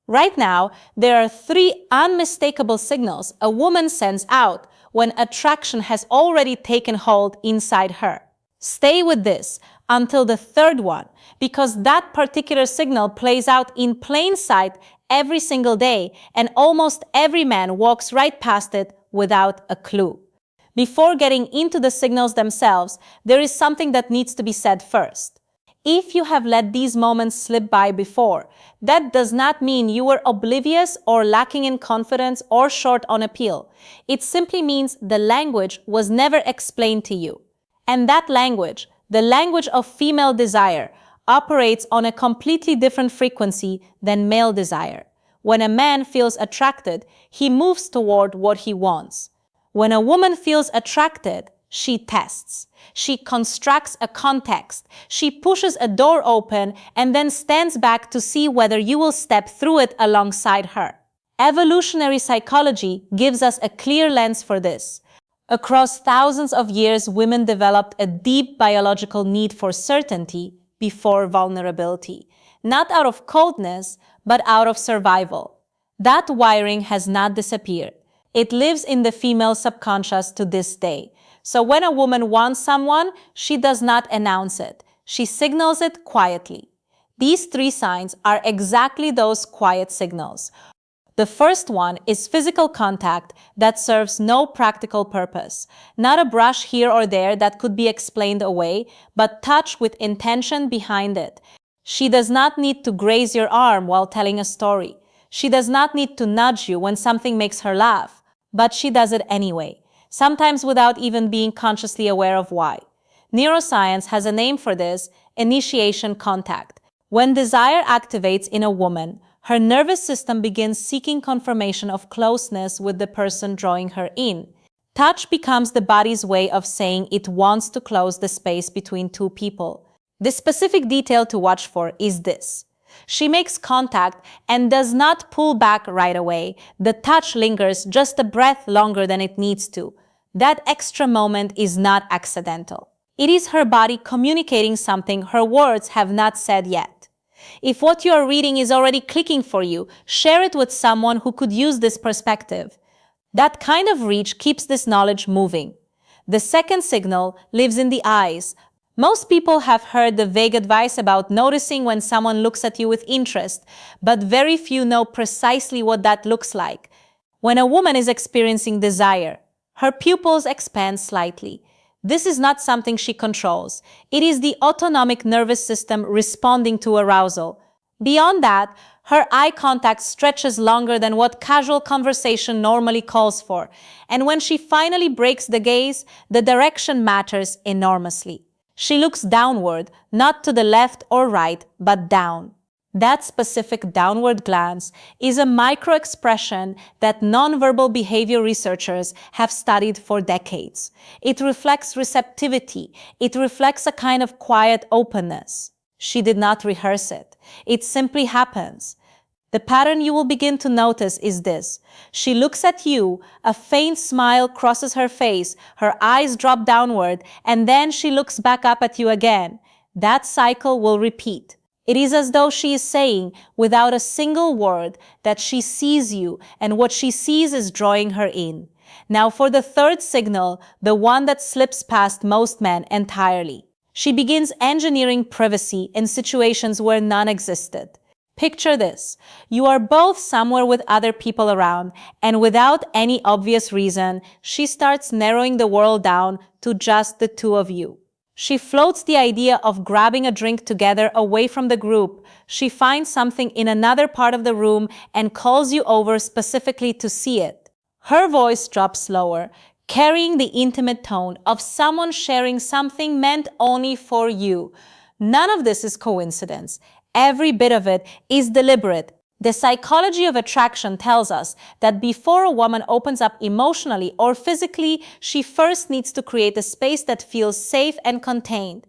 Right now, there are 3 unmistakable signals a woman sends out when attraction has already taken hold inside her. Stay with this until the 3rd one, because that particular signal plays out in plain sight every single day, and almost every man walks right past it without a clue. Before getting into the signals themselves, there is something that needs to be said first. If you have let these moments slip by before, that does not mean you were oblivious or lacking in confidence or short on appeal. It simply means the language was never explained to you. And that language, the language of female desire, operates on a completely different frequency than male desire. When a man feels attracted, he moves toward what he wants. When a woman feels attracted, she tests. She constructs a context. She pushes a door open and then stands back to see whether you will step through it alongside her. Evolutionary psychology gives us a clear lens for this. Across thousands of years, women developed a deep biological need for certainty before vulnerability, not out of coldness, but out of survival. That wiring has not disappeared. It lives in the female subconscious to this day. So when a woman wants someone, she does not announce it. She signals it quietly. These 3 signs are exactly those quiet signals. The first one is physical contact that serves no practical purpose. Not a brush here or there that could be explained away, but touch with intention behind it. She does not need to graze your arm while telling a story. She does not need to nudge you when something makes her laugh, but she does it anyway, sometimes without even being consciously aware of why. Neuroscience has a name for this: initiation contact. When desire activates in a woman, her nervous system begins seeking confirmation of closeness with the person drawing her in. Touch becomes the body's way of saying it wants to close the space between 2 people. The specific detail to watch for is this: she makes contact and does not pull back right away. The touch lingers just a breath longer than it needs to. That extra moment is not accidental. It is her body communicating something her words have not said yet. If what you are reading is already clicking for you, share it with someone who could use this perspective. That kind of reach keeps this knowledge moving. The second signal lives in the eyes. Most people have heard the vague advice about noticing when someone looks at you with interest, but very few know precisely what that looks like. When a woman is experiencing desire, her pupils expand slightly. This is not something she controls. It is the autonomic nervous system responding to arousal. Beyond that, her eye contact stretches longer than what casual conversation normally calls for. And when she finally breaks the gaze, the direction matters enormously. She looks downward, not to the left or right, but down. That specific downward glance is a micro-expression that nonverbal behavior researchers have studied for decades. It reflects receptivity. It reflects a kind of quiet openness. She did not rehearse it. It simply happens. The pattern you will begin to notice is this: she looks at you, a faint smile crosses her face, her eyes drop downward, and then she looks back up at you again. That cycle will repeat. It is as though she is saying, without a single word, that she sees you, and what she sees is drawing her in. Now for the third signal, the one that slips past most men entirely. She begins engineering privacy in situations where none existed. Picture this: you are both somewhere with other people around, and without any obvious reason, she starts narrowing the world down to just the 2 of you. She floats the idea of grabbing a drink together away from the group. She finds something in another part of the room and calls you over specifically to see it. Her voice drops lower, carrying the intimate tone of someone sharing something meant only for you. None of this is coincidence. Every bit of it is deliberate. The psychology of attraction tells us that before a woman opens up emotionally or physically, she first needs to create a space that feels safe and contained.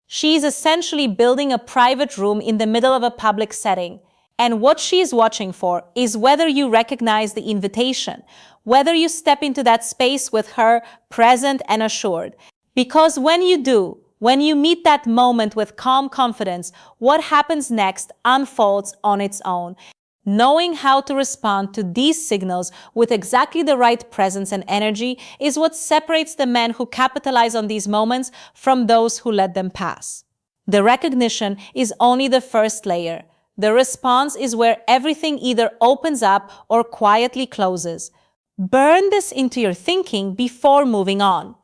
She is essentially building a private room in the middle of a public setting. And what she is watching for is whether you recognize the invitation, whether you step into that space with her present and assured. Because when you do, when you meet that moment with calm confidence, what happens next unfolds on its own. Knowing how to respond to these signals with exactly the right presence and energy is what separates the men who capitalize on these moments from those who let them pass. The recognition is only the first layer. The response is where everything either opens up or quietly closes. Burn this into your thinking before moving on.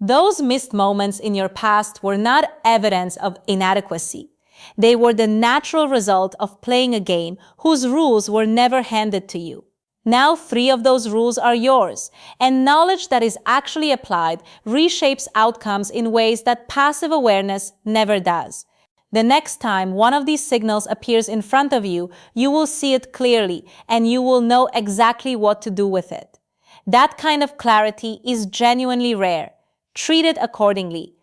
Those missed moments in your past were not evidence of inadequacy. They were the natural result of playing a game whose rules were never handed to you. Now 3 of those rules are yours, and knowledge that is actually applied reshapes outcomes in ways that passive awareness never does. The next time one of these signals appears in front of you, you will see it clearly, and you will know exactly what to do with it. That kind of clarity is genuinely rare. Treat it accordingly.